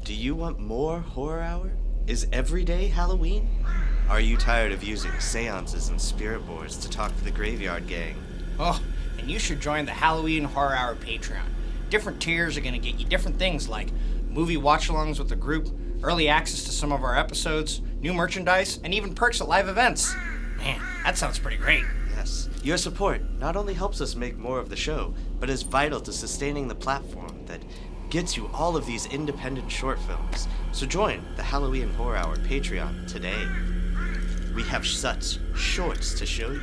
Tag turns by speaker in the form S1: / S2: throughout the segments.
S1: Do you want more horror hour? Is every day Halloween? Are you tired of using seances and spirit boards to talk to the graveyard gang?
S2: Oh, and you should join the Halloween Horror Hour Patreon. Different tiers are going to get you different things like movie watch-alongs with the group, early access to some of our episodes, new merchandise, and even perks at live events. Man, that sounds pretty great.
S1: Yes. Your support not only helps us make more of the show, but is vital to sustaining the platform that gets you all of these independent short films. So join the Halloween Horror Hour Patreon today. We have such shorts to show you.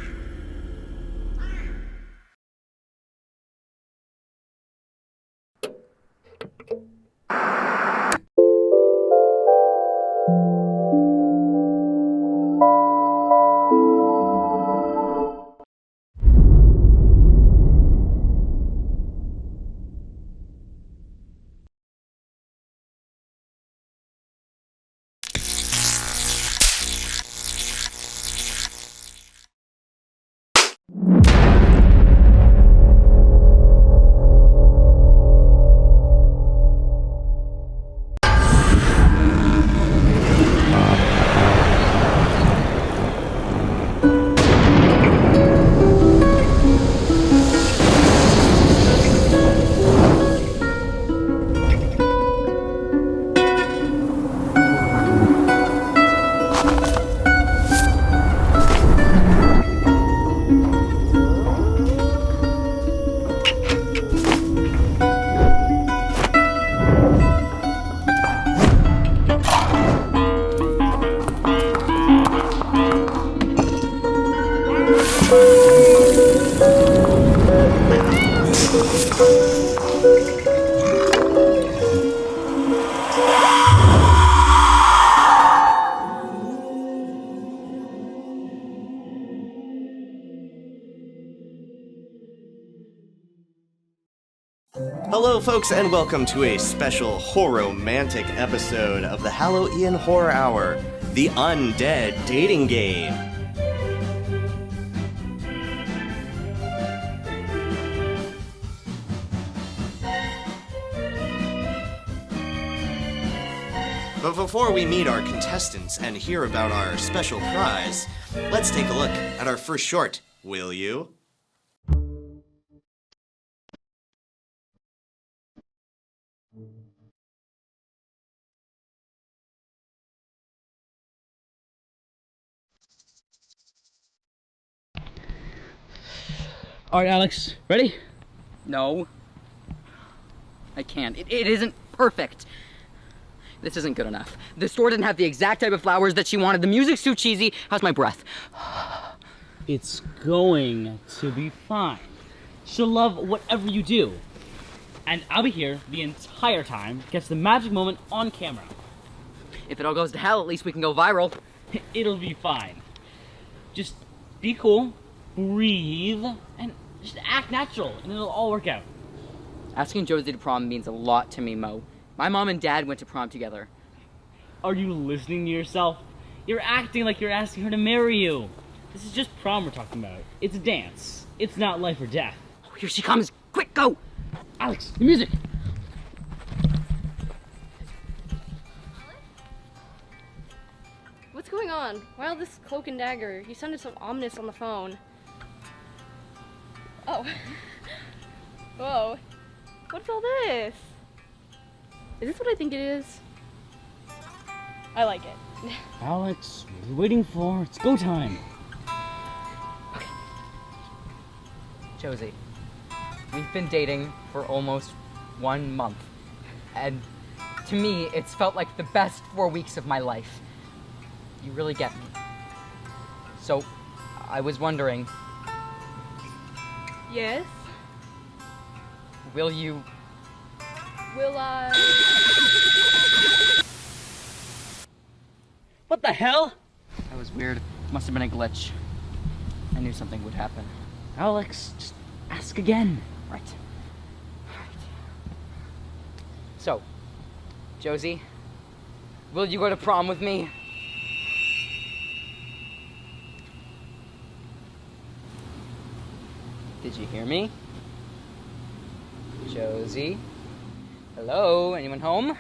S1: Hello, folks, and welcome to a special horror-romantic episode of the Halloween Horror Hour, the Undead dating game. But before we meet our contestants and hear about our special prize, let's take a look at our first short, will you?
S3: All right, Alex, ready?
S4: No. I can't. It isn't perfect. This isn't good enough. The store didn't have the exact type of flowers that she wanted. The music's too cheesy. How's my breath?
S3: It's going to be fine. She'll love whatever you do. And I'll be here the entire time to catch the magic moment on camera.
S4: If it all goes to hell, at least we can go viral.
S3: It'll be fine. Just be cool, breathe, and just act natural, and it'll all work out.
S4: Asking Josie to prom means a lot to me, Mo. My mom and dad went to prom together.
S3: Are you listening to yourself? You're acting like you're asking her to marry you. This is just prom we're talking about. It's a dance. It's not life or death.
S4: Oh, here she comes. Quick, go!
S3: Alex, the music!
S5: What's going on? Why all this cloak and dagger? You sounded so ominous on the phone. Oh. Whoa. What's all this? Is this what I think it is? I like it.
S3: Alex, what are you waiting for? It's go time.
S4: Okay. Josie, we've been dating for almost 1 month. And to me, it's felt like the best 4 weeks of my life. You really get me. So, I was wondering,
S5: Yes?
S4: will you...
S5: Will I...
S3: What the hell?
S4: That was weird. Must have been a glitch. I knew something would happen.
S3: Alex, just ask again.
S4: Right. So, Josie, will you go to prom with me? Did you hear me? Josie? Hello? Anyone home?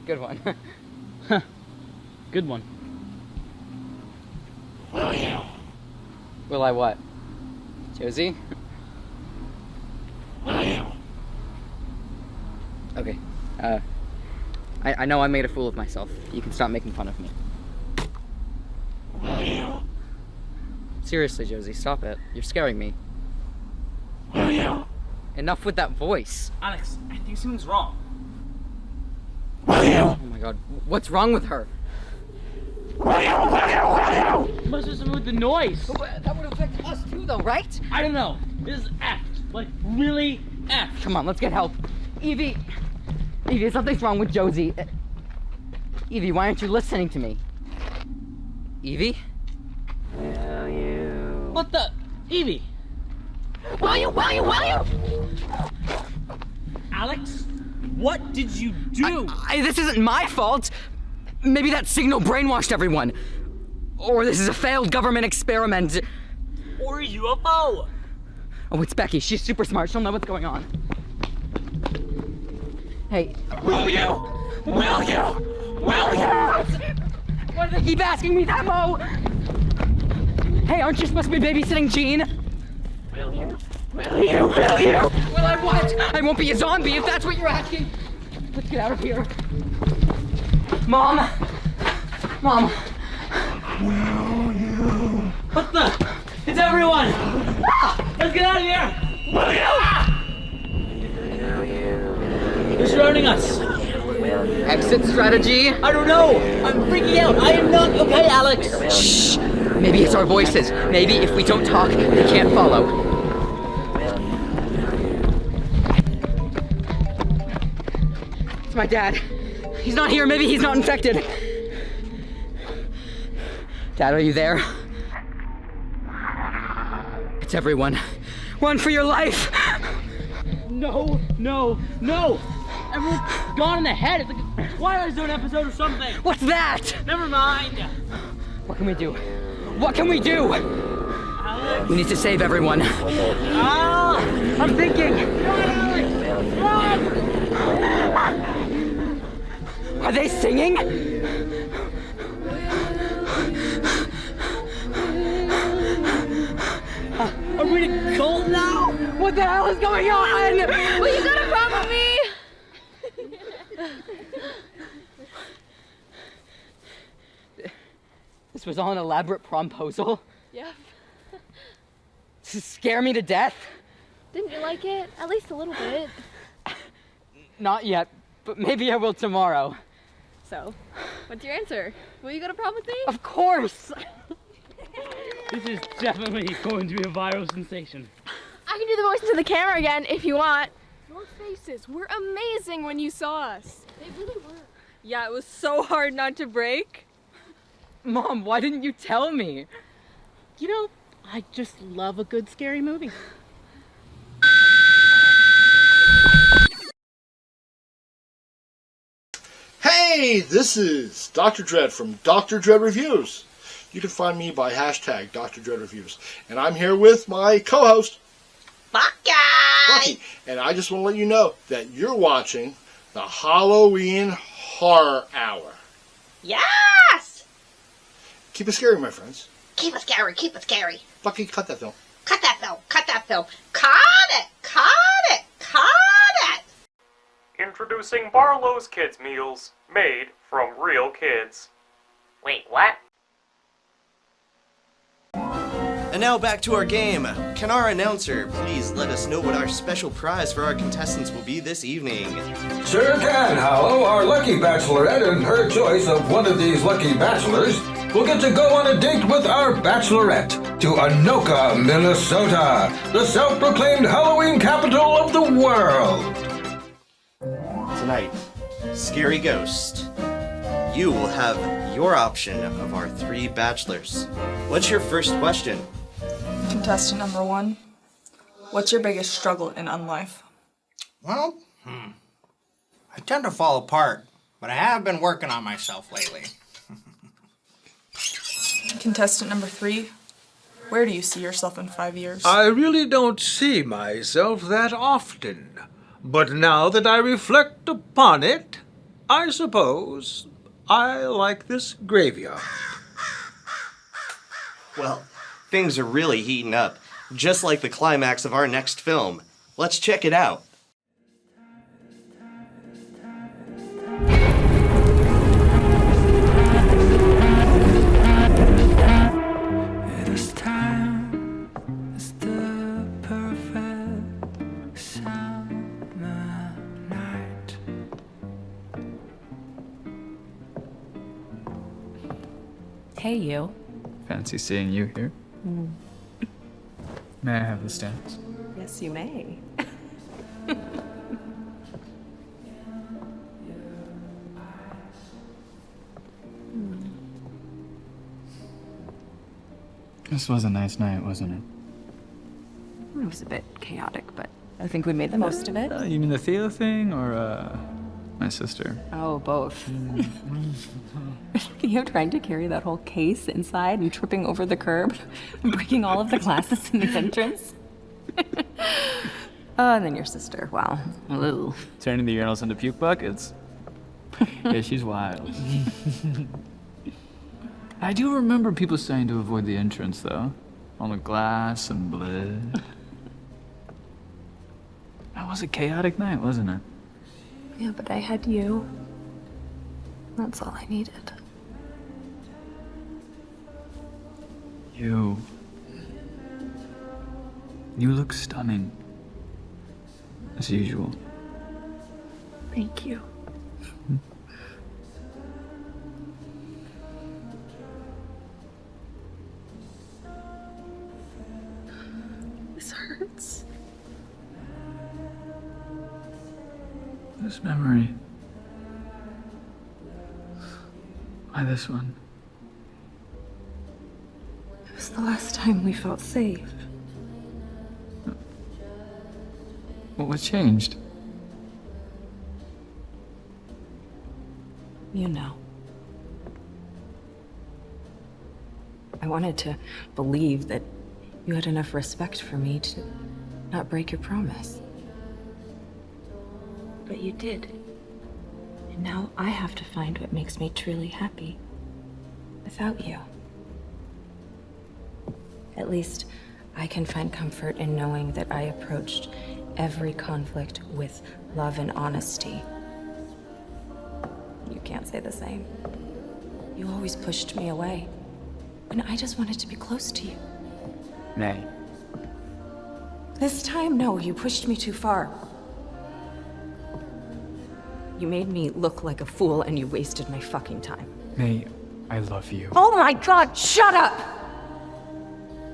S4: Good one.
S3: Good one.
S4: Will I what? Josie? Okay. I know I made a fool of myself. You can stop making fun of me. Seriously, Josie, stop it. You're scaring me. Enough with that voice.
S3: Alex, I think something's wrong.
S4: Oh my god, what's wrong with her?
S3: Must have something with the noise.
S4: That would affect us too, though, right?
S3: I don't know. This is effed. Like, really effed.
S4: Come on, let's get help. Evie, something's wrong with Josie. Evie, why aren't you listening to me? Evie?
S3: What the? Evie!
S4: Will you?
S3: Alex, what did you do?
S4: This isn't my fault. Maybe that signal brainwashed everyone. Or this is a failed government experiment.
S3: Or a UFO?
S4: Oh, it's Becky. She's super smart. She'll know what's going on. Hey. Will you? Why do they keep asking me that, Mo? Hey, aren't you supposed to be babysitting Jean? Will you? Will I what? I won't be a zombie if that's what you're asking. Let's get out of here. Mom!
S3: What the? It's everyone! Let's get out of here! They're surrounding us.
S4: Exit strategy?
S3: I don't know. I'm freaking out. I am not okay, Alex.
S4: Shh. Maybe it's our voices. Maybe if we don't talk, they can't follow. It's my dad. He's not here. Maybe he's not infected. Dad, are you there? It's everyone. Run for your life!
S3: No. Everyone's gone in the head. It's like a Twilight Zone episode or something.
S4: What's that?
S3: Never mind.
S4: What can we do?
S3: Alex.
S4: We need to save everyone. I'm thinking.
S3: Run!
S4: Are they singing?
S3: Are we in a cult now?
S4: What the hell is going on?
S5: Will you go to prom with me?
S4: This was all an elaborate promposal?
S5: Yep.
S4: To scare me to death?
S5: Didn't you like it? At least a little bit.
S4: Not yet, but maybe I will tomorrow.
S5: So, what's your answer? Will you go to prom with me?
S4: Of course!
S3: This is definitely going to be a viral sensation.
S5: I can do the voice into the camera again if you want. Your faces were amazing when you saw us. They really were. Yeah, it was so hard not to break.
S4: Mom, why didn't you tell me?
S6: You know, I just love a good scary movie.
S7: Hey, this is Dr. Dread from Dr. Dread Reviews. You can find me by hashtag Dr. Dread Reviews. And I'm here with my co-host, Bucky. And I just want to let you know that you're watching the Halloween Horror Hour.
S8: Yes!
S7: Keep it scary, my friends.
S8: Keep it scary, keep it scary.
S7: Bucky, cut that film.
S8: Cut that film, cut that film. Cut it, cut it, cut it!
S9: Introducing Barlow's Kids Meals, made from real kids.
S8: Wait, what?
S1: And now back to our game. Can our announcer please let us know what our special prize for our contestants will be this evening?
S10: Sure can, Hallow. Our lucky bachelorette and her choice of one of these lucky bachelors will get to go on a date with our bachelorette to Anoka, Minnesota, the self-proclaimed Halloween capital of the world.
S1: Tonight, Scary Ghost, you will have your option of our 3 bachelors. What's your first question?
S11: Contestant number 1, what's your biggest struggle in unlife?
S2: Well, I tend to fall apart, but I have been working on myself lately.
S11: Contestant number 3, where do you see yourself in 5 years?
S10: I really don't see myself that often. But now that I reflect upon it, I suppose I like this graveyard.
S1: Well, things are really heating up, just like the climax of our next film. Let's check it out.
S12: Hey, you.
S13: Fancy seeing you here. May I have the stamps?
S12: Yes, you may.
S13: This was a nice night, wasn't it?
S12: It was a bit chaotic, but I think we made the most of it.
S13: You mean the Theo thing, or my sister?
S12: Oh, both. Theo trying to carry that whole case inside and tripping over the curb and breaking all of the glasses in the entrance. And then your sister, wow. Ooh.
S13: Turning the urinals into puke buckets? Yeah, she's wild. I do remember people saying to avoid the entrance, though. All the glass and blood. That was a chaotic night, wasn't it?
S12: Yeah, but I had you. That's all I needed.
S13: You look stunning. As usual.
S12: Thank you. This hurts.
S13: This memory. Why this one?
S12: It was the last time we felt safe.
S13: What changed?
S12: You know. I wanted to believe that you had enough respect for me to not break your promise. But you did. And now I have to find what makes me truly happy without you. At least I can find comfort in knowing that I approached every conflict with love and honesty. You can't say the same. You always pushed me away, and I just wanted to be close to you.
S13: May.
S12: This time, no, you pushed me too far. You made me look like a fool, and you wasted my fucking time.
S13: May, I love you.
S12: Oh my God, shut up!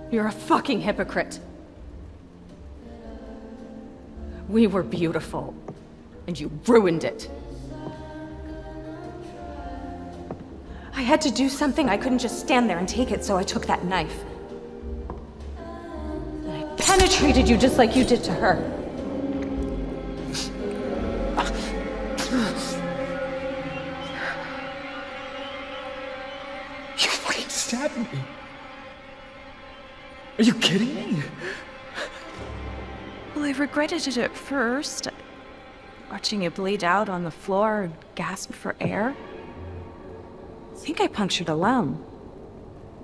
S12: You're a fucking hypocrite. We were beautiful, and you ruined it. I had to do something. I couldn't just stand there and take it, so I took that knife. And I penetrated you just like you did to her.
S13: You fucking stabbed me. Are you kidding me?
S12: Well, I regretted it at first. Watching you bleed out on the floor and gasp for air. I think I punctured a lung.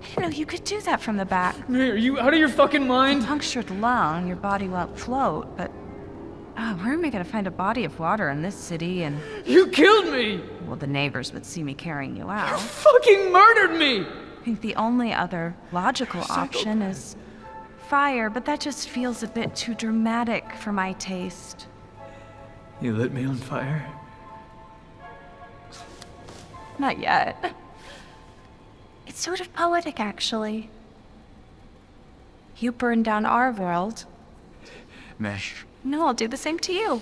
S12: I didn't know you could do that from the back.
S13: May, are you out of your fucking mind?
S12: Punctured lung, your body won't float, but where am I gonna find a body of water in this city? And
S13: you killed me!
S12: Well, the neighbors would see me carrying you out.
S13: You fucking murdered me!
S12: I think the only other logical option is fire, but that just feels a bit too dramatic for my taste.
S13: You lit me on fire?
S12: Not yet. It's sort of poetic, actually. You burned down our world.
S13: May.
S12: No, I'll do the same to you.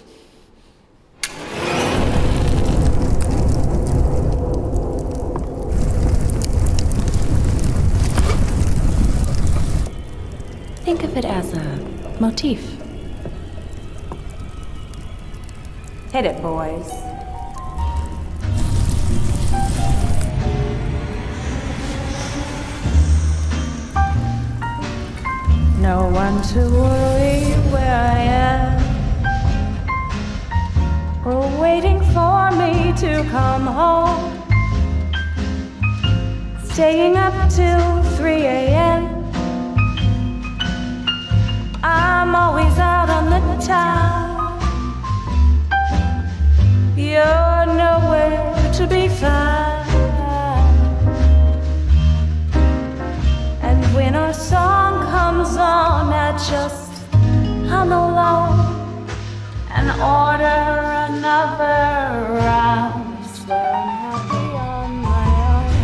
S12: Think of it as a motif. Hit it, boys. No one to worry where I am. to come home. Staying up till 3 a.m. I'm always out on the town. You're nowhere to be found. And when our song comes on, I just hum alone and order another round. Swear I'm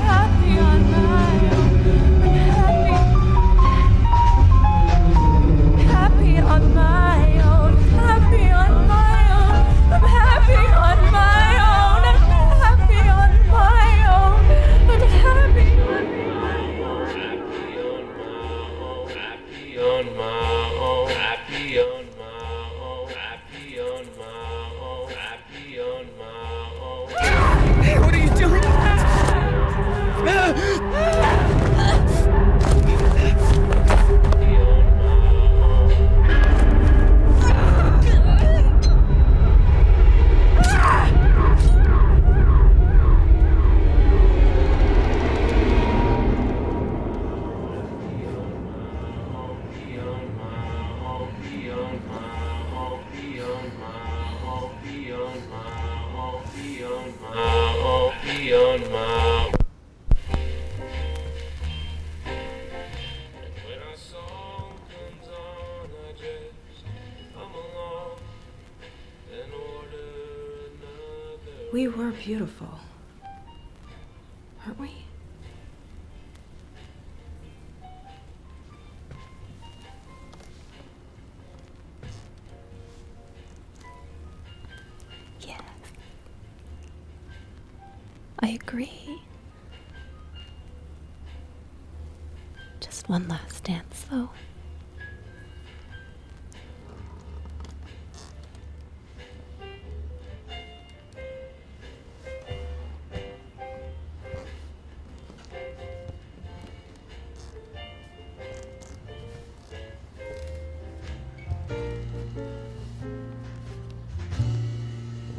S12: happy on my own, happy on my own. I'm happy on my own, happy on my own. I'm happy on my own, I'm happy on my own. I'm happy on my own.
S14: Happy on my own, happy on my own, happy on my own, happy on my own.
S12: Hey, what are you doing? We were beautiful, weren't we? Yes. I agree. Just one last dance, though.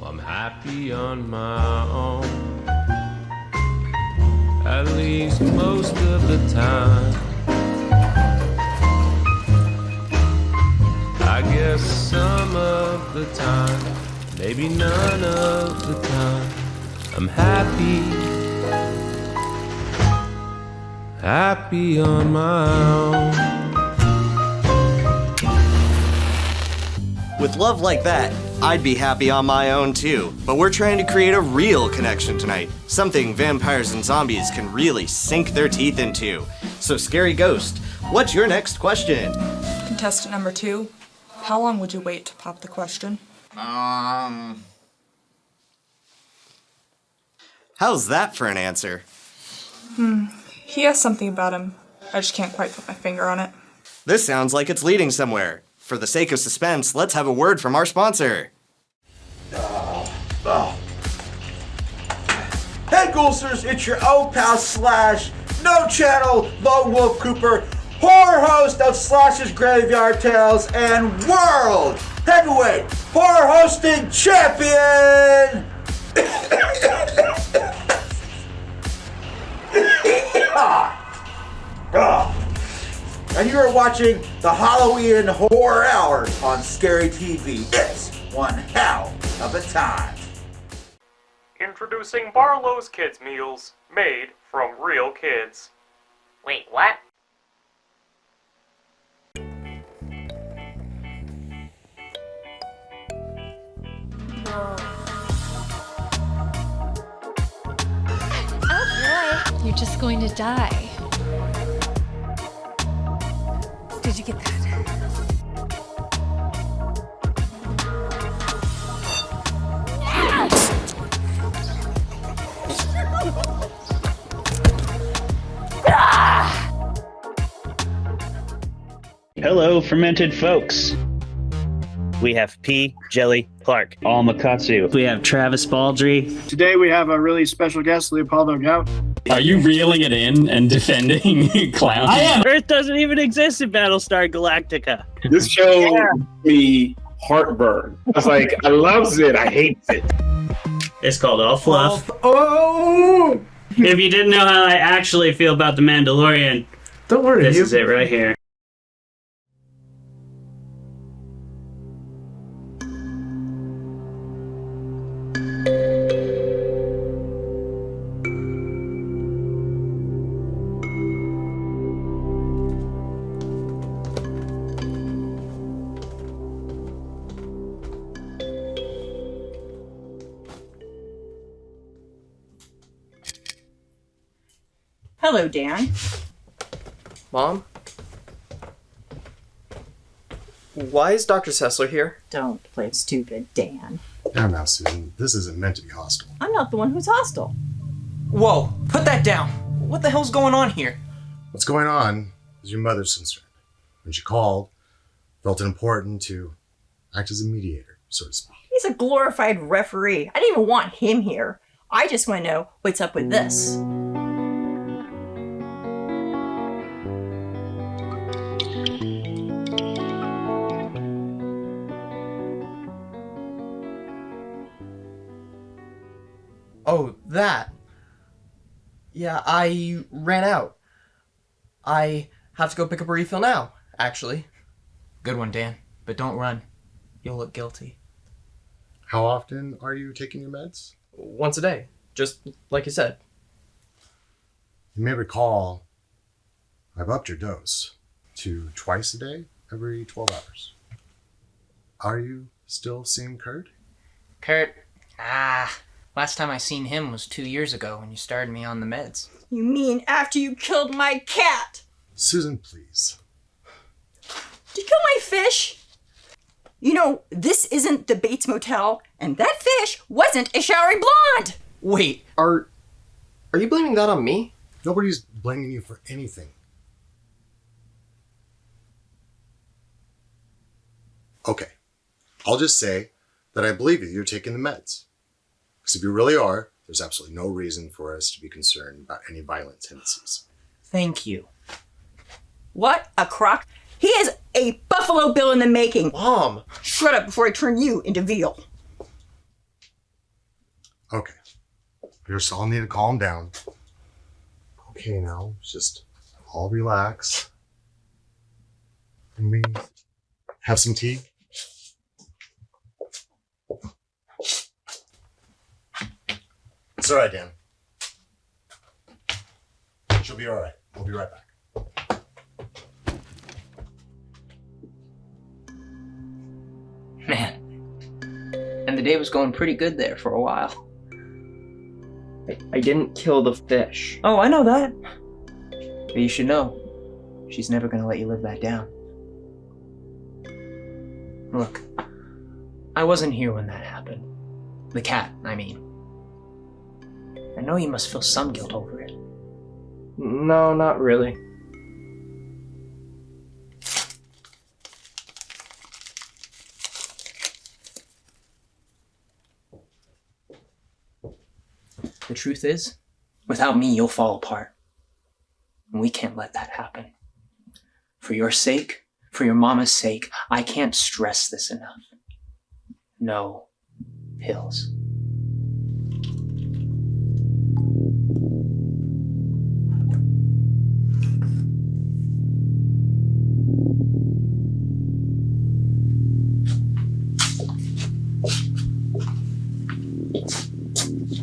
S14: I'm happy on my own, at least most of the time. I guess some of the time, maybe none of the time. I'm happy, happy on my own.
S1: With love like that, I'd be happy on my own too, but we're trying to create a real connection tonight, something vampires and zombies can really sink their teeth into. So Scary Ghost, what's your next question?
S11: Contestant number 2, how long would you wait to pop the question?
S1: How's that for an answer?
S11: He has something about him. I just can't quite put my finger on it.
S1: This sounds like it's leading somewhere. For the sake of suspense, let's have a word from our sponsor.
S15: Hey Ghoulsters, it's your old pal Slash, no channel, Lone Wolf Cooper, horror host of Slash's Graveyard Tales and World Heavyweight Horror Hosting Champion! And you are watching the Halloween Horror Hour on Scary TV. It's one hell of a time.
S9: Introducing Barlow's Kids Meals, made from real kids.
S8: Wait, what?
S16: Oh boy. You're just going to die. Did you get that?
S17: Hello, fermented folks. We have P. Jelly Clark, all Makatsu. We have Travis Baldry.
S18: Today we have a really special guest, Leopoldo Gout.
S19: Are you reeling it in and defending Clown?
S17: I am. Earth doesn't even exist in Battlestar Galactica.
S20: This show me heartburn. I was like, I loves it, I hates it.
S17: It's called All Fluff.
S18: Oh!
S17: If you didn't know how I actually feel about The Mandalorian,
S18: don't worry.
S17: This is it right here.
S20: Hello, Dan.
S21: Mom? Why is Dr. Sessler here?
S20: Don't play stupid, Dan.
S22: Now, Susan, this isn't meant to be hostile.
S20: I'm not the one who's hostile.
S2: Whoa, put that down. What the hell's going on here?
S22: What's going on is your mother's concerned. When she called, felt it important to act as a mediator, so to speak.
S20: He's a glorified referee. I didn't even want him here. I just want to know what's up with this.
S21: Oh, that. Yeah, I ran out. I have to go pick up a refill now, actually.
S2: Good one, Dan. But don't run. You'll look guilty.
S22: How often are you taking your meds?
S21: Once a day. Just like you said.
S22: You may recall I've upped your dose to twice a day, every 12 hours. Are you still seeing Kurt?
S2: Kurt? Last time I seen him was 2 years ago when you started me on the meds.
S20: You mean after you killed my cat?
S22: Susan, please.
S20: Did you kill my fish? You know, this isn't the Bates Motel, and that fish wasn't a showering blonde!
S21: Wait, are you blaming that on me?
S22: Nobody's blaming you for anything. Okay, I'll just say that I believe you're taking the meds. Because if you really are, there's absolutely no reason for us to be concerned about any violent tendencies.
S2: Thank you.
S20: What a crock. He is a Buffalo Bill in the making.
S21: Mom!
S20: Shut up before I turn you into veal.
S22: Okay. We just all need to calm down. Okay, now, just all relax. Can we have some tea? It's all right, Dan. She'll be all right. We'll be right back.
S2: Man. And the day was going pretty good there for a while.
S21: I didn't kill the fish.
S2: Oh, I know that. But you should know, she's never gonna let you live that down. Look, I wasn't here when that happened. The cat, I mean. I know you must feel some guilt over it.
S21: No, not really.
S2: The truth is, without me, you'll fall apart. And we can't let that happen. For your sake, for your mama's sake, I can't stress this enough. No pills.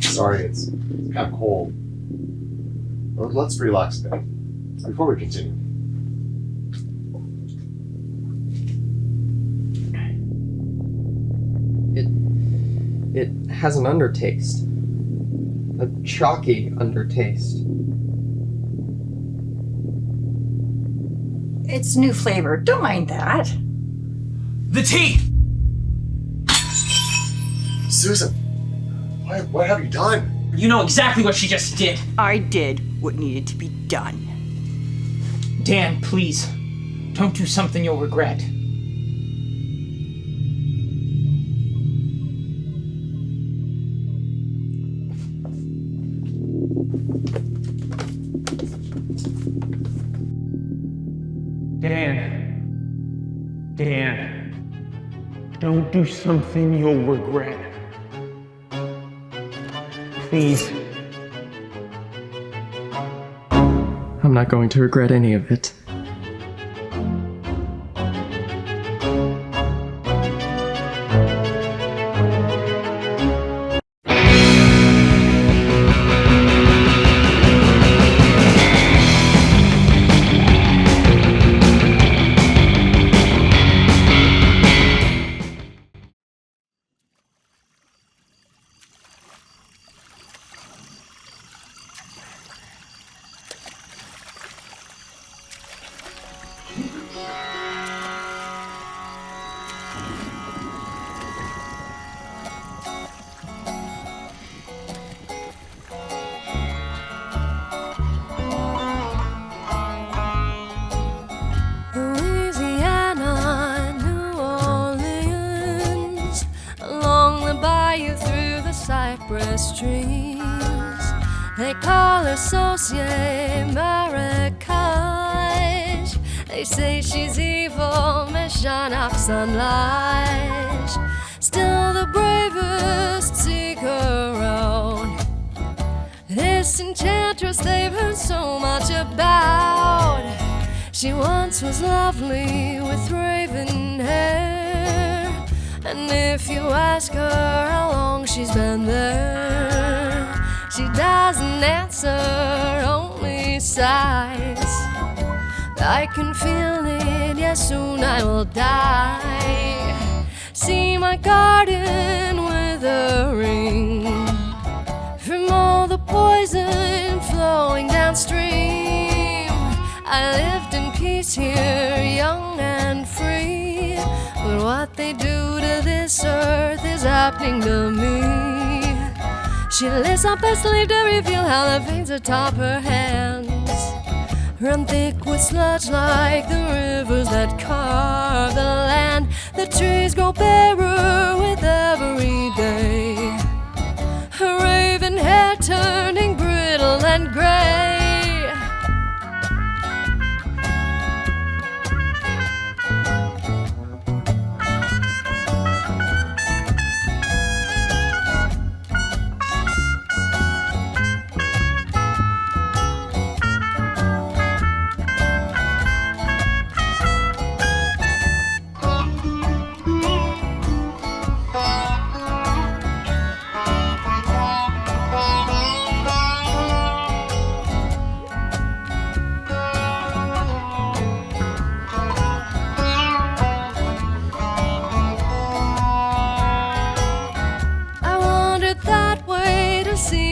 S22: Sorry, it's kind of cold. Well, let's relax a bit before we continue.
S21: It has an undertaste. A chalky undertaste.
S20: It's new flavor. Don't mind that.
S2: The tea!
S22: Susan, what have you done?
S2: You know exactly what she just did.
S20: I did what needed to be done.
S2: Dan, please. Don't do something you'll regret.
S23: Dan, don't do something you'll regret.
S21: Please. I'm not going to regret any of it.
S3: Louisiana, New Orleans, along the bayou through the cypress trees. They call her Saucier Maracage. They say she's evil, méchant accent lies. Still the bravest seek her out. This enchantress they've heard so much about. She once was lovely with raven hair, and if you ask her how long she's been there, she doesn't answer, only sighs. I can feel it, yes, soon I will die. See my garden withering from all the poison flowing downstream. I lived in peace here, young and free, but what they do to this earth is happening to me. She lifts up her sleeve to reveal how the veins atop her hands run thick with sludge like the rivers that carve the land. The trees grow barer with every day, her raven hair turning brittle and gray.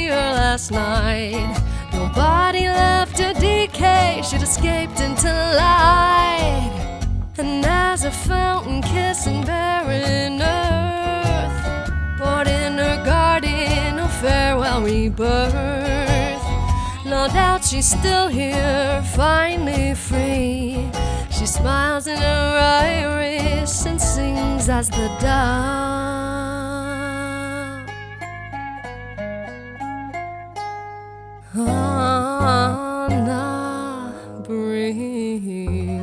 S3: Last night, no body left to decay, she'd escaped into light. And as a fountain kissing barren earth, poured in her garden a farewell rebirth. No doubt she's still here, finally free. She smiles in her iris and sings as the dove on the breeze.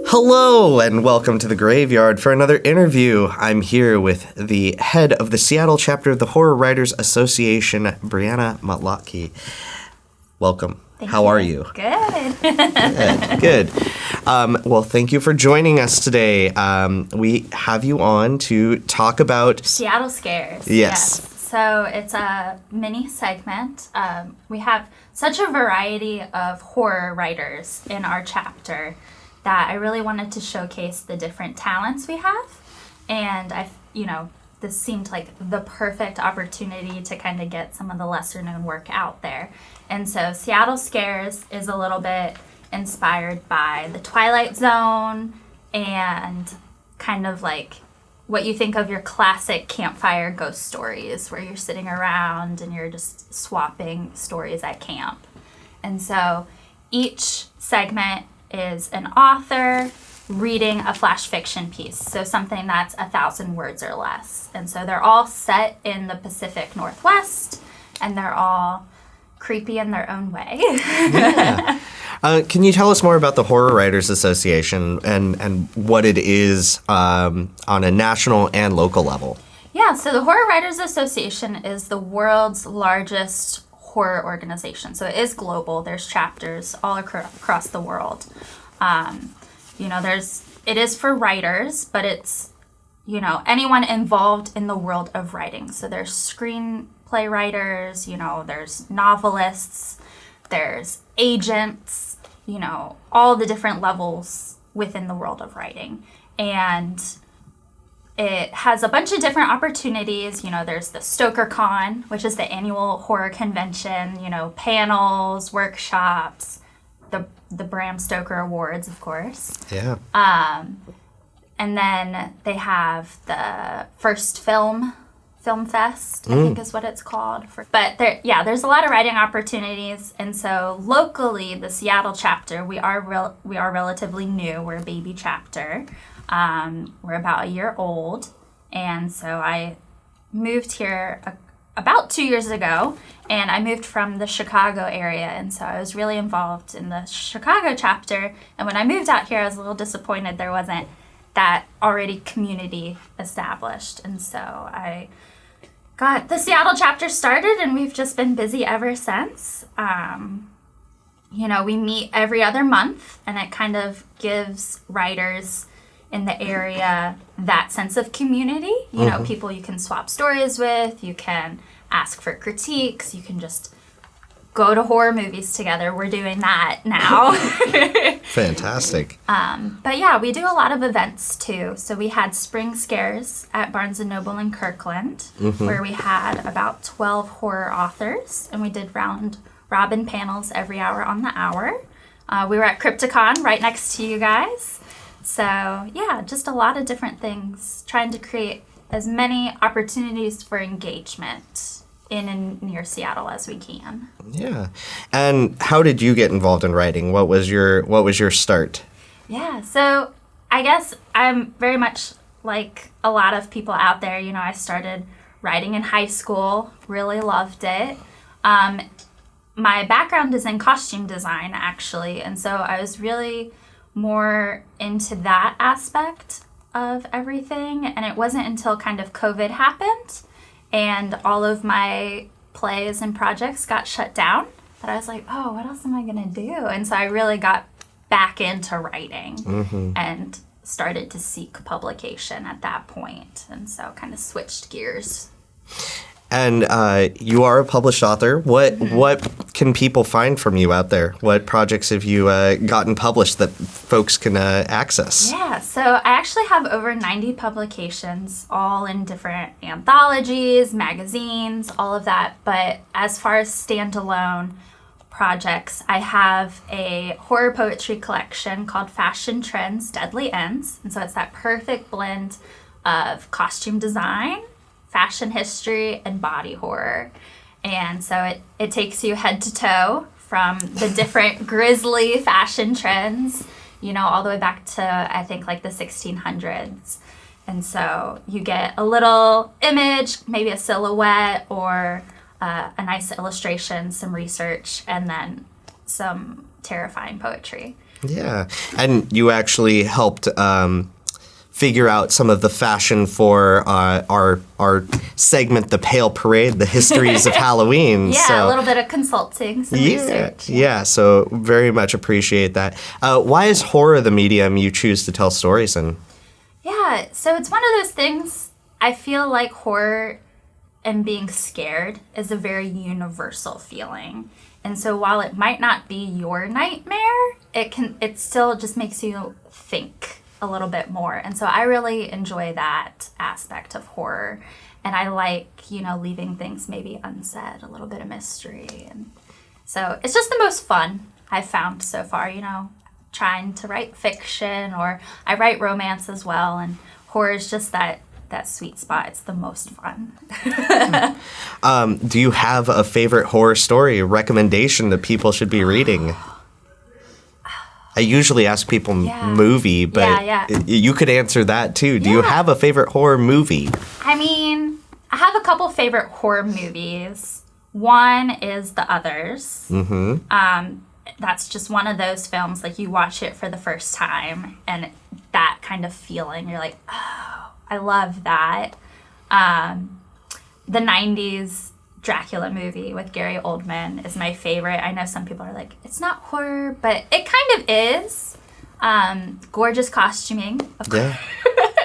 S1: Hello and welcome to the Graveyard for another interview. I'm here with the head of the Seattle chapter of the Horror Writers Association, Brianna Motlotke. Welcome. How are you?
S5: Good.
S1: Good. Well, thank you for joining us today. We have you on to talk about
S5: Seattle Scares.
S1: Yes.
S5: So it's a mini segment. We have such a variety of horror writers in our chapter that I really wanted to showcase the different talents we have. And this seemed like the perfect opportunity to kind of get some of the lesser known work out there. And so Seattle Scares is a little bit inspired by the Twilight Zone and kind of like what you think of your classic campfire ghost stories where you're sitting around and you're just swapping stories at camp. And so each segment is an author reading a flash fiction piece, so something that's 1,000 words or less. And so they're all set in the Pacific Northwest, and they're all creepy in their own way.
S4: Yeah. Can you tell us more about the Horror Writers Association and what it is on a national and local level?
S5: Yeah, so the Horror Writers Association is the world's largest horror organization. So it is global. There's chapters all across the world. It is for writers, but it's, anyone involved in the world of writing. So there's screenplay writers, there's novelists, there's agents, all the different levels within the world of writing. And it has a bunch of different opportunities. There's the StokerCon, which is the annual horror convention, panels, workshops, the Bram Stoker Awards, of course.
S4: Yeah.
S5: And then they have the First Film Fest, I think is what it's called. But there's a lot of writing opportunities. And so locally, the Seattle chapter, we are relatively new. We're a baby chapter. We're about a year old. And so I moved here about 2 years ago, and I moved from the Chicago area. And so I was really involved in the Chicago chapter. And when I moved out here, I was a little disappointed there wasn't that already community established. And so I got the Seattle chapter started, and we've just been busy ever since. We meet every other month, and it kind of gives writers in the area that sense of community. People you can swap stories with, you can ask for critiques, you can just go to horror movies together. We're doing that now.
S4: Fantastic.
S5: But yeah, we do a lot of events too. So we had Spring Scares at Barnes & Noble in Kirkland, where we had about 12 horror authors, and we did round robin panels every hour on the hour. We were at Crypticon right next to you guys. So yeah, just a lot of different things, trying to create as many opportunities for engagement in and near Seattle as we can.
S4: Yeah. And how did you get involved in writing? What was your start?
S5: Yeah, so I guess I'm very much like a lot of people out there. I started writing in high school, really loved it. My background is in costume design, actually, and so I was really more into that aspect of everything. And it wasn't until kind of COVID happened and all of my plays and projects got shut down that I was like, oh, what else am I going to do? And so I really got back into writing and started to seek publication at that point. And so kind of switched gears.
S4: And you are a published author. What can people find from you out there? What projects have you gotten published that folks can access?
S5: Yeah, so I actually have over 90 publications, all in different anthologies, magazines, all of that. But as far as standalone projects, I have a horror poetry collection called Fashion Trends, Deadly Ends. And so it's that perfect blend of costume design, fashion history, and body horror. And so it takes you head to toe from the different grisly fashion trends, all the way back to, I think, like the 1600s. And so you get a little image, maybe a silhouette, or a nice illustration, some research, and then some terrifying poetry.
S4: Yeah. And you actually helped figure out some of the fashion for our segment, The Pale Parade, the histories of Halloween.
S5: Yeah, a little bit of consulting, some research.
S4: Yeah, so very much appreciate that. Why is horror the medium you choose to tell stories in?
S5: Yeah, so it's one of those things, I feel like horror and being scared is a very universal feeling. And so while it might not be your nightmare, it still just makes you think a little bit more. And so I really enjoy that aspect of horror. And I like, leaving things maybe unsaid, a little bit of mystery. And so it's just the most fun I've found so far, trying to write fiction, or I write romance as well. And horror is just that sweet spot. It's the most fun.
S4: Do you have a favorite horror story recommendation that people should be reading? I usually ask people movie, but you could answer that too. Do you have a favorite horror movie?
S5: I mean, I have a couple favorite horror movies. One is The Others.
S4: Mm-hmm.
S5: That's just one of those films, like you watch it for the first time and that kind of feeling, you're like, oh, I love that. The 90s Dracula movie with Gary Oldman is my favorite. I know some people are like, it's not horror, but it kind of is. Gorgeous costuming, of course.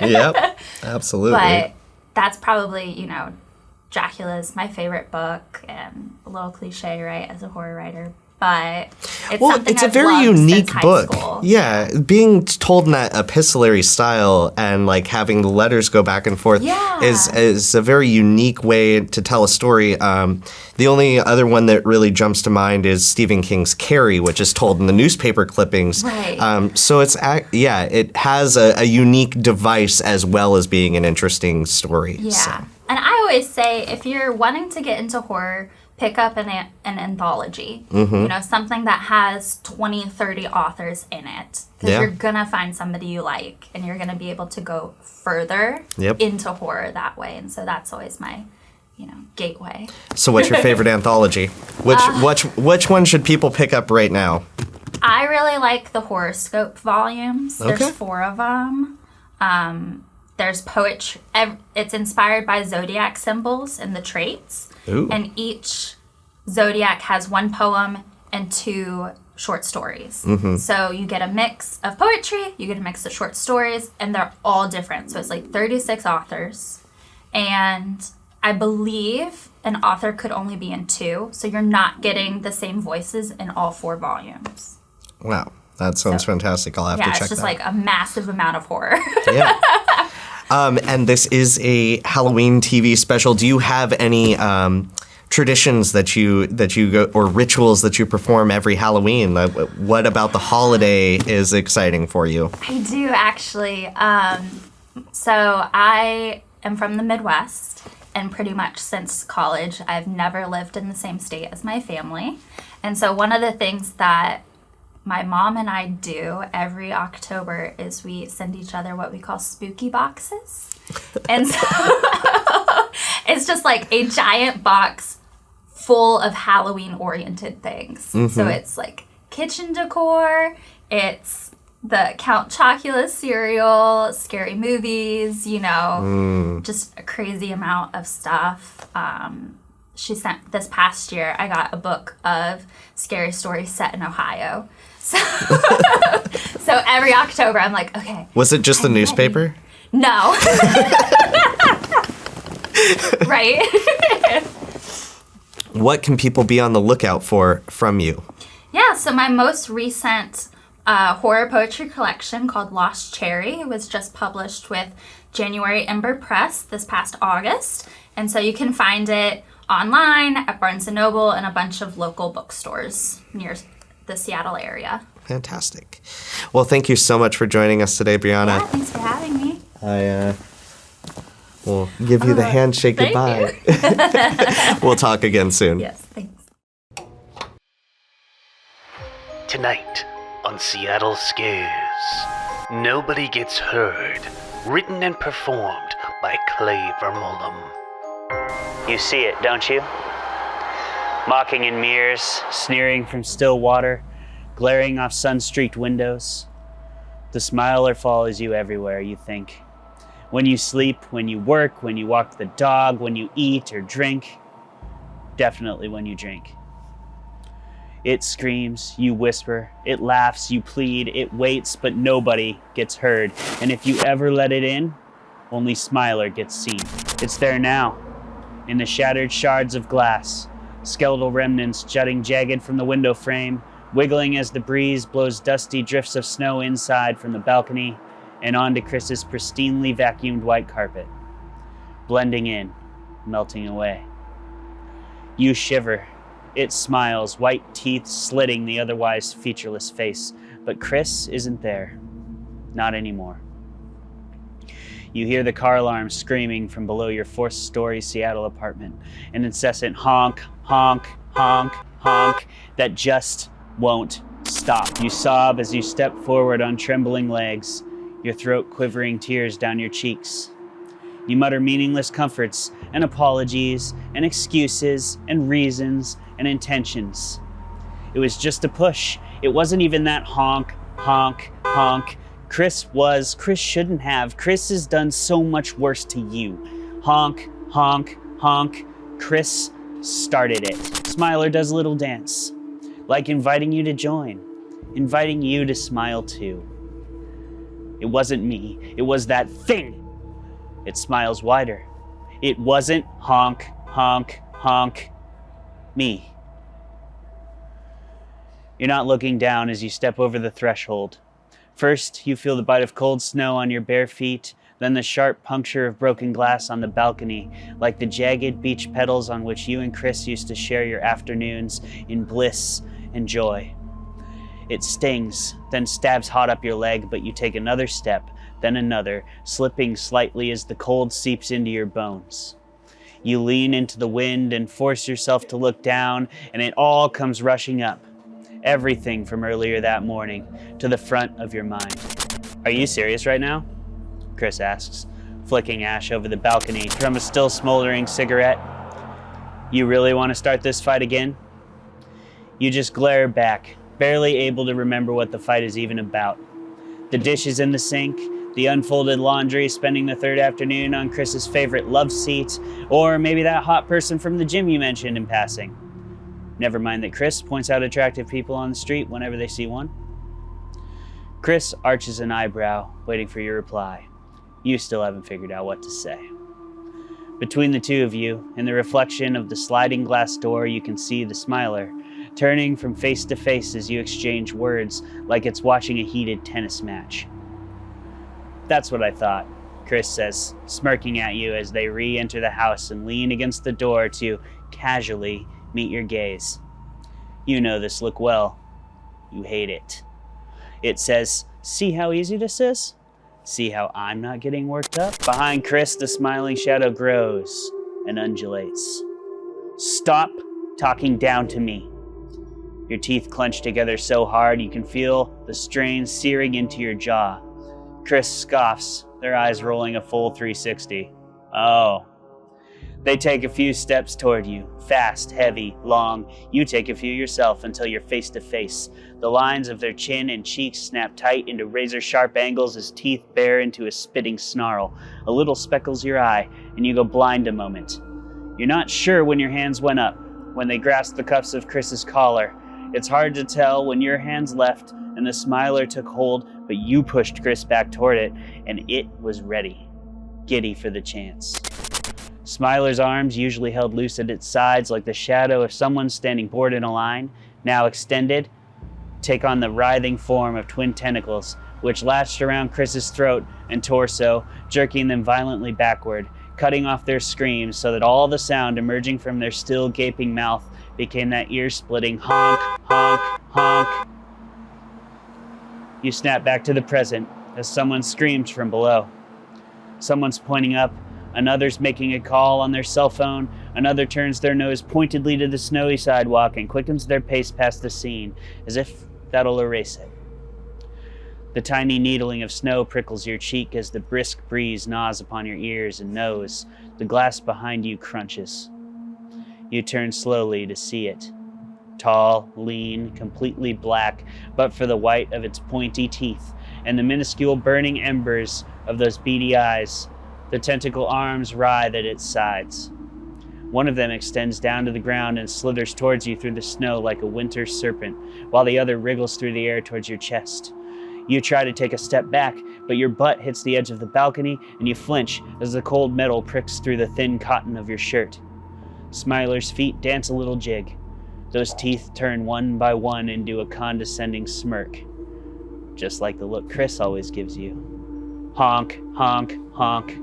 S4: Yeah. Yep. Absolutely.
S5: But that's probably, you know, Dracula's my favorite book, and a little cliche, right, as a horror writer. But
S4: it's a very unique book. Yeah, being told in that epistolary style and like having the letters go back and forth is a very unique way to tell a story. The only other one that really jumps to mind is Stephen King's Carrie, which is told in the newspaper clippings.
S5: Right.
S4: So it has a unique device as well as being an interesting story.
S5: Yeah.
S4: So.
S5: And I always say, if you're wanting to get into horror, pick up an anthology.
S4: Mm-hmm.
S5: You know, something that has 20, 30 authors in it. Because you're going to find somebody you like, and you're going to be able to go further into horror that way. And so that's always my, gateway.
S4: So what's your favorite anthology? Which one should people pick up right now?
S5: I really like the horoscope volumes.
S4: Okay.
S5: There's 4 of them. There's poetry. It's inspired by zodiac symbols and the traits.
S4: Ooh.
S5: And each zodiac has 1 poem and 2 short stories.
S4: Mm-hmm.
S5: So you get a mix of poetry, you get a mix of short stories, and they're all different. So it's like 36 authors. And I believe an author could only be in 2. So you're not getting the same voices in all 4 volumes.
S4: Wow. That sounds fantastic. I'll have to check that.
S5: Yeah, it's just like a massive amount of horror.
S4: Yeah. And this is a Halloween TV special. Do you have any traditions that you go, or rituals that you perform every Halloween? What about the holiday is exciting for you?
S5: I do, actually. So I am from the Midwest, and pretty much since college, I've never lived in the same state as my family. And so one of the things that my mom and I do every October is we send each other what we call spooky boxes. And so it's just like a giant box full of Halloween-oriented things.
S4: Mm-hmm.
S5: So it's like kitchen decor, it's the Count Chocula cereal, scary movies, just a crazy amount of stuff. She sent, this past year, I got a book of scary stories set in Ohio. So every October, I'm like, okay.
S4: Was it just the newspaper?
S5: No. Right?
S4: What can people be on the lookout for from you?
S5: Yeah, so my most recent horror poetry collection called Lost Cherry was just published with January Ember Press this past August. And so you can find it online at Barnes & Noble and a bunch of local bookstores near the Seattle area.
S4: Fantastic. Well, thank you so much for joining us today, Brianna.
S5: Yeah, thanks for having me.
S4: I will give you the handshake goodbye. We'll talk again soon.
S5: Yes, thanks.
S6: Tonight on Seattle Scares, Nobody Gets Heard, written and performed by Clay Vermolum.
S17: You see it, don't you? Mocking in mirrors, sneering from still water, glaring off sun-streaked windows. The smiler follows you everywhere, you think. When you sleep, when you work, when you walk the dog, when you eat or drink. Definitely when you drink. It screams, you whisper, it laughs, you plead, it waits, but nobody gets heard. And if you ever let it in, only Smiler gets seen. It's there now, in the shattered shards of glass, skeletal remnants jutting jagged from the window frame, wiggling as the breeze blows dusty drifts of snow inside from the balcony and onto Chris's pristinely vacuumed white carpet, blending in, melting away. You shiver. It smiles, white teeth slitting the otherwise featureless face, but Chris isn't there. Not anymore. You hear the car alarm screaming from below your 4th-story Seattle apartment, an incessant honk, honk, honk, honk that just won't stop. You sob as you step forward on trembling legs, your throat quivering, tears down your cheeks. You mutter meaningless comforts and apologies and excuses and reasons and intentions. It was just a push. It wasn't even that honk, honk, honk. Chris shouldn't have. Chris has done so much worse to you. Honk, honk, honk. Chris started it. Smiler does a little dance, like inviting you to join, inviting you to smile too. It wasn't me. It was that thing. It smiles wider. It wasn't honk, honk, honk. Me. You're not looking down as you step over the threshold. First, you feel the bite of cold snow on your bare feet, then the sharp puncture of broken glass on the balcony, like the jagged beach petals on which you and Chris used to share your afternoons in bliss and joy. It stings, then stabs hot up your leg, but you take another step, then another, slipping slightly as the cold seeps into your bones. You lean into the wind and force yourself to look down, and it all comes rushing up. Everything from earlier that morning to the front of your mind. Are you serious right now? Chris asks, flicking ash over the balcony from a still smoldering cigarette. You really want to start this fight again? You just glare back, barely able to remember what the fight is even about. The dishes in the sink, the unfolded laundry, spending the third afternoon on Chris's favorite love seat, or maybe that hot person from the gym you mentioned in passing. Never mind that Chris points out attractive people on the street whenever they see one. Chris arches an eyebrow, waiting for your reply. You still haven't figured out what to say. Between the two of you, in the reflection of the sliding glass door, you can see the smiler, turning from face to face as you exchange words like it's watching a heated tennis match. That's what I thought, Chris says, smirking at you as they re-enter the house and lean against the door to casually meet your gaze. You know this look well. You hate it. It says, see how easy this is? See how I'm not getting worked up? Behind Chris, the smiling shadow grows and undulates. Stop talking down to me. Your teeth clench together so hard you can feel the strain searing into your jaw. Chris scoffs, their eyes rolling a full 360. Oh. They take a few steps toward you, fast, heavy, long. You take a few yourself until you're face to face. The lines of their chin and cheeks snap tight into razor-sharp angles as teeth bare into a spitting snarl. A little speckles your eye, and you go blind a moment. You're not sure when your hands went up, when they grasped the cuffs of Chris's collar. It's hard to tell when your hands left and the smiler took hold, but you pushed Chris back toward it, and it was ready, giddy for the chance. Smiler's arms, usually held loose at its sides like the shadow of someone standing bored in a line, now extended, take on the writhing form of twin tentacles, which latched around Chris's throat and torso, jerking them violently backward, cutting off their screams so that all the sound emerging from their still gaping mouth became that ear-splitting honk, honk, honk. You snap back to the present as someone screams from below. Someone's pointing up, another's making a call on their cell phone, another turns their nose pointedly to the snowy sidewalk and quickens their pace past the scene, as if that'll erase it. The tiny needling of snow prickles your cheek as the brisk breeze gnaws upon your ears and nose. The glass behind you crunches. You turn slowly to see it. Tall, lean, completely black, but for the white of its pointy teeth and the minuscule burning embers of those beady eyes. The tentacle arms writhe at its sides. One of them extends down to the ground and slithers towards you through the snow like a winter serpent, while the other wriggles through the air towards your chest. You try to take a step back, but your butt hits the edge of the balcony and you flinch as the cold metal pricks through the thin cotton of your shirt. Smiler's feet dance a little jig. Those teeth turn one by one into a condescending smirk, just like the look Chris always gives you. Honk, honk, honk.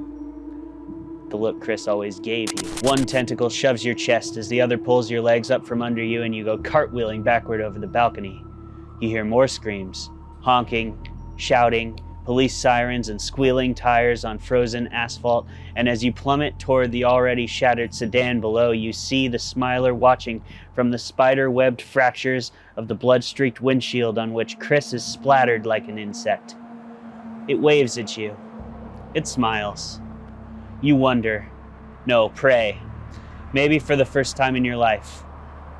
S17: The look Chris always gave you. One tentacle shoves your chest as the other pulls your legs up from under you and you go cartwheeling backward over the balcony. You hear more screams, honking, shouting, police sirens and squealing tires on frozen asphalt, and as you plummet toward the already shattered sedan below, you see the smiler watching from the spider-webbed fractures of the blood-streaked windshield on which Chris is splattered like an insect. It waves at you. It smiles. You wonder, no, pray, maybe for the first time in your life,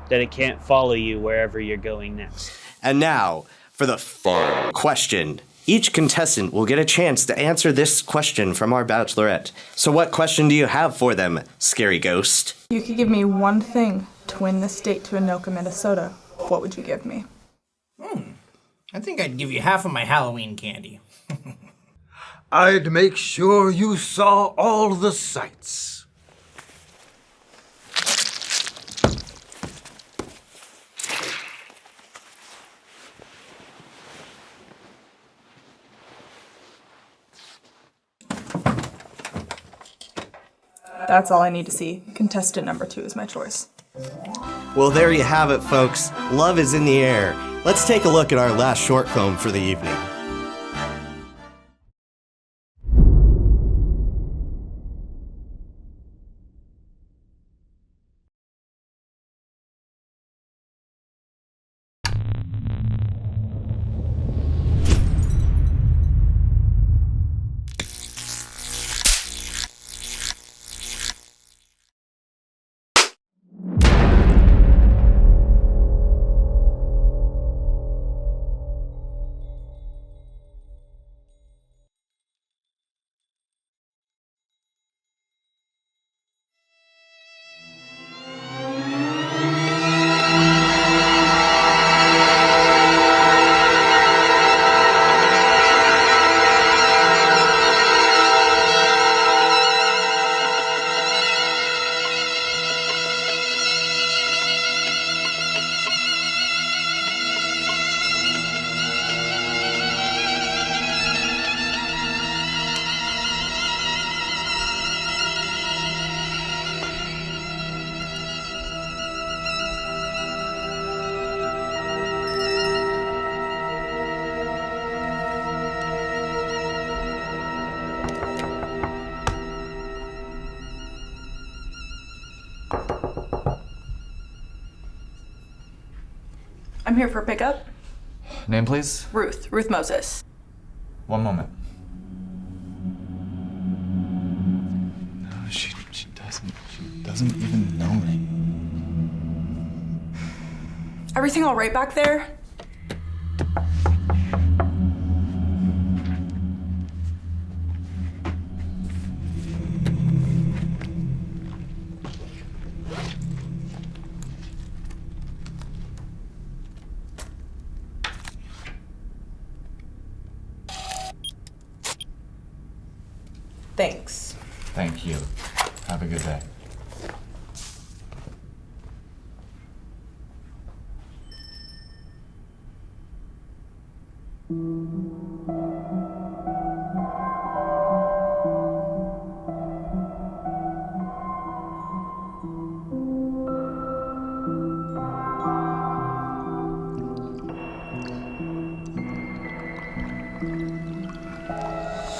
S17: that it can't follow you wherever you're going next.
S1: And now, for the final question. Each contestant will get a chance to answer this question from our bachelorette. So what question do you have for them, scary ghost?
S11: You could give me one thing to win this date to Anoka, Minnesota. What would you give me?
S2: I think I'd give you half of my Halloween candy.
S7: I'd make sure you saw all the sights.
S11: That's all I need to see. Contestant number 2 is my choice.
S1: Well, there you have it, folks. Love is in the air. Let's take a look at our last short film for the evening.
S11: I'm here for pickup.
S10: Name, please?
S11: Ruth Moses.
S10: One moment. No, she doesn't even know me.
S11: Everything all right back there? Thanks.
S10: Thank you. Have a good day.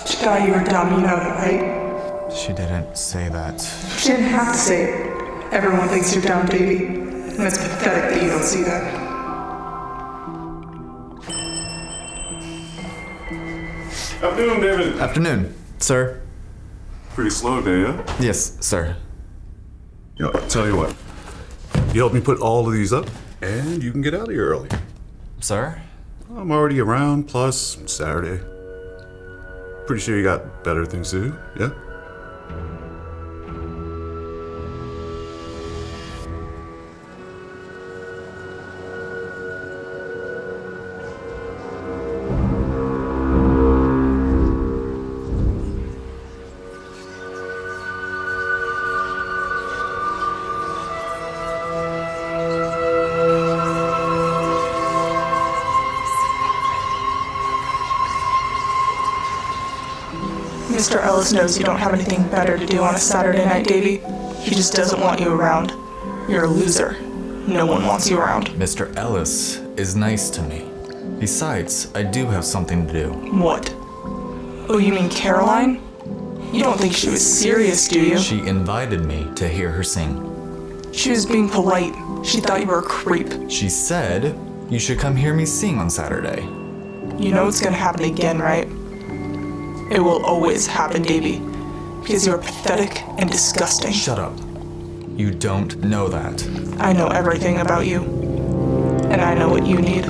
S11: She thought you were dumb, you know that, right?
S10: She didn't say that.
S11: She didn't have to say it. Everyone thinks you're dumb, Davey. And it's pathetic that you don't see that.
S23: Afternoon, David.
S10: Afternoon, sir.
S23: Pretty slow day, yeah?
S10: Yes, sir.
S23: Yeah, I'll tell you what. You help me put all of these up, and you can get out of here early.
S10: Sir?
S23: I'm already around, plus Saturday. Pretty sure you got better things to do, yeah?
S11: Mr. Ellis knows you don't have anything better to do on a Saturday night, Davey. He just doesn't want you around. You're a loser. No one wants you around.
S10: Mr. Ellis is nice to me. Besides, I do have something to do.
S11: What? Oh, you mean Caroline? You don't think she was serious, do you?
S10: She invited me to hear her sing.
S11: She was being polite. She thought you were a creep.
S10: She said you should come hear me sing on Saturday.
S11: You know it's gonna happen again, right? It will always happen, Davey. Because you're pathetic and disgusting.
S10: Shut up. You don't know that.
S11: I know everything about you. And I know what you need.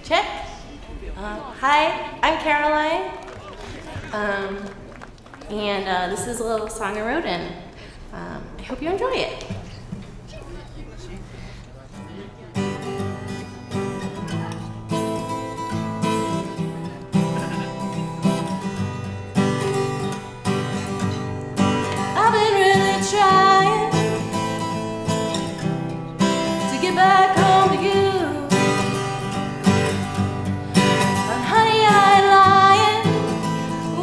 S12: Check. Hi, I'm Caroline. And this is a little song I wrote, and I hope you enjoy it. I've been really trying to get back home to you. But honey, I ain't lying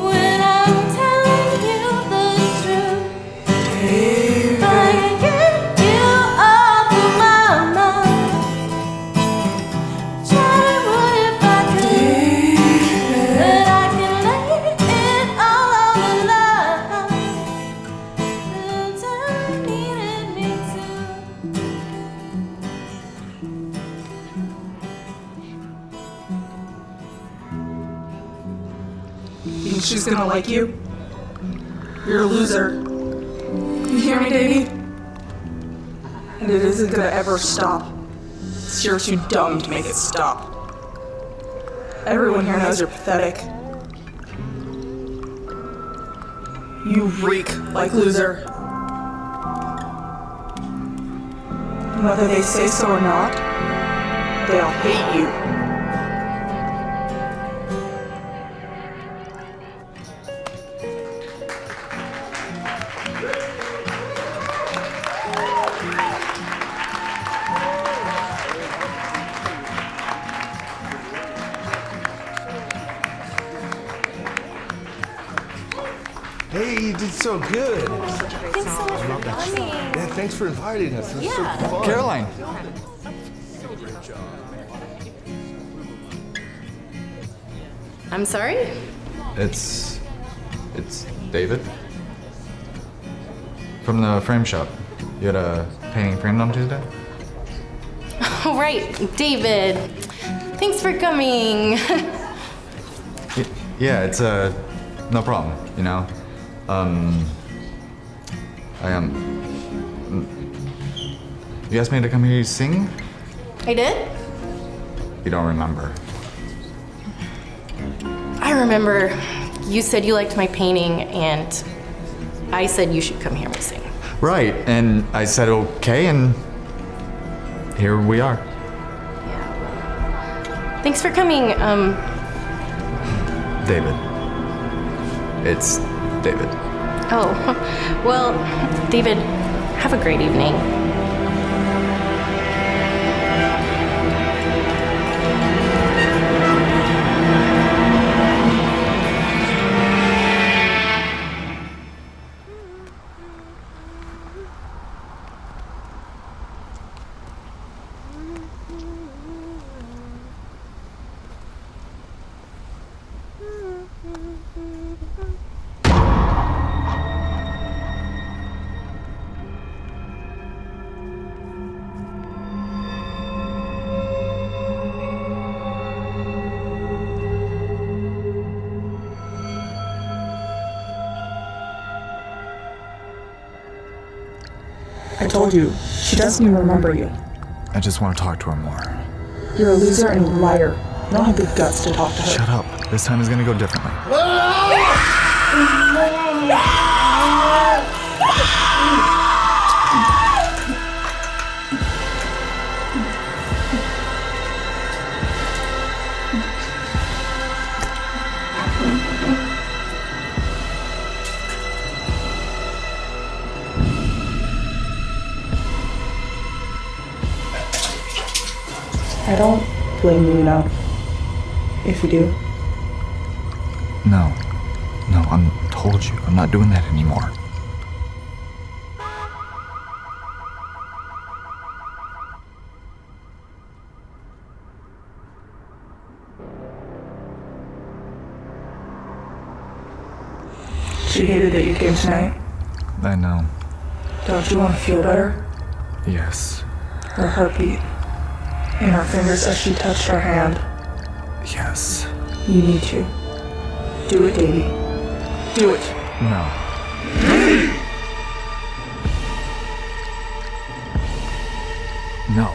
S12: when I'm telling you the truth. I can get you off of my mind. Try what if I could, but I can lay it all on the line. The time needed me
S11: You think she's gonna like you? You're a loser. You hear me, Davey? And it isn't gonna ever stop. You're too dumb to make it stop. Everyone here knows you're pathetic. You reek like loser. And whether they say so or not, they'll hate you.
S13: Hey, you did so good.
S12: Thanks so much for coming.
S13: Yeah, thanks for inviting us. This was
S12: Yeah.
S13: so fun.
S10: Caroline.
S12: I'm sorry?
S10: It's David. From the frame shop. You had a painting framed on Tuesday?
S12: Oh, right, David. Thanks for coming.
S10: Yeah, it's no problem, you know. You asked me to come here to sing?
S12: I did?
S10: You don't remember.
S12: I remember you said you liked my painting, and I said you should come hear me sing.
S10: Right, and I said okay, and here we are.
S12: Thanks for coming.
S10: David. It's David.
S12: Oh, well, David, have a great evening.
S11: I told you, she doesn't even remember you.
S10: I just want to talk to her more.
S11: You're a loser and a liar. You don't have the guts to talk to her.
S10: Shut up. This time is gonna go differently.
S11: I don't blame you enough. If you do.
S10: No. No, I'm told you. I'm not doing that anymore.
S11: She hated that you came tonight.
S10: I know.
S11: Don't you want to feel better?
S10: Yes.
S11: Her heartbeat in her fingers as she touched her hand.
S10: Yes.
S11: You need to. Do it, Davy. Do it.
S10: No. No.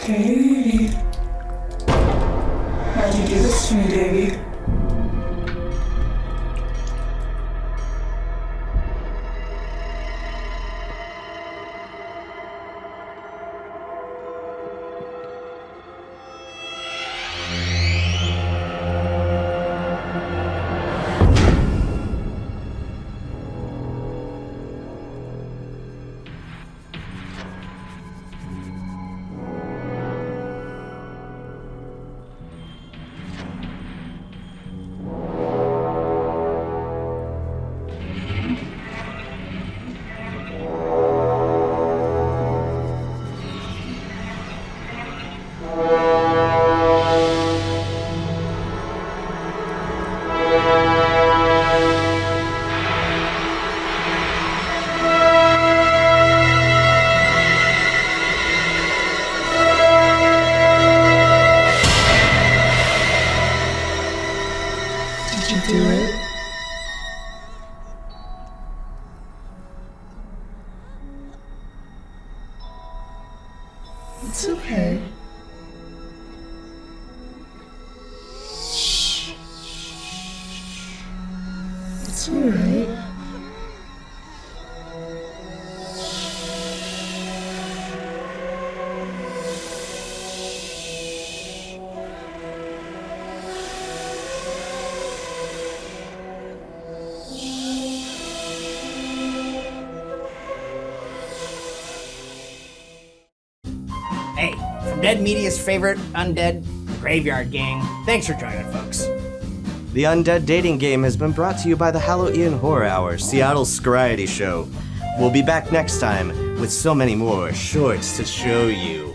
S11: Davy. Why'd you do this to me, Davy? Did you do it? It's okay. Shh. It's alright.
S2: Hey, from Dead Media's favorite Undead, Graveyard Gang, thanks for joining, folks.
S1: The Undead dating game has been brought to you by the Halloween Horror Hour, Seattle's Scryety Show. We'll be back next time with so many more shorts to show you.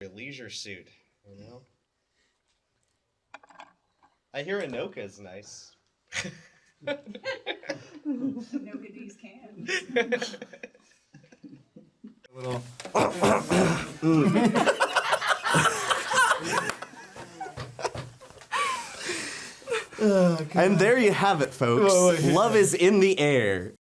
S1: Leisure suit, you know? I hear Anoka's nice.
S11: Anoka these cans.
S4: Little. And there you have it, folks. Love is in the air.